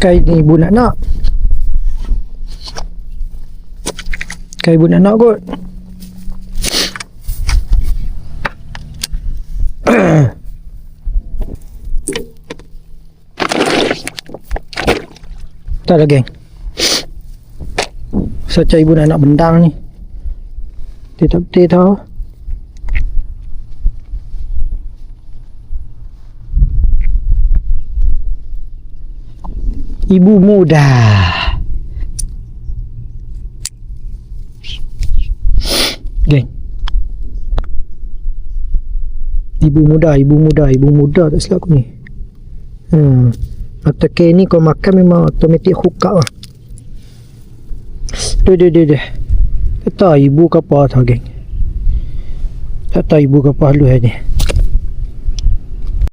Kai ni ibu nak. Kai ibu nak kot. Tak lah geng. Saca ibu nak bendang ni. Dia tak betul tau. Ibu muda. Geng. Ibu muda tak silap aku ni. Mata K ni kau makan memang automatik hook up lah. Dia. Tak tahu ibu ke apa tau geng. Tak tahu ibu ke apa halus ni.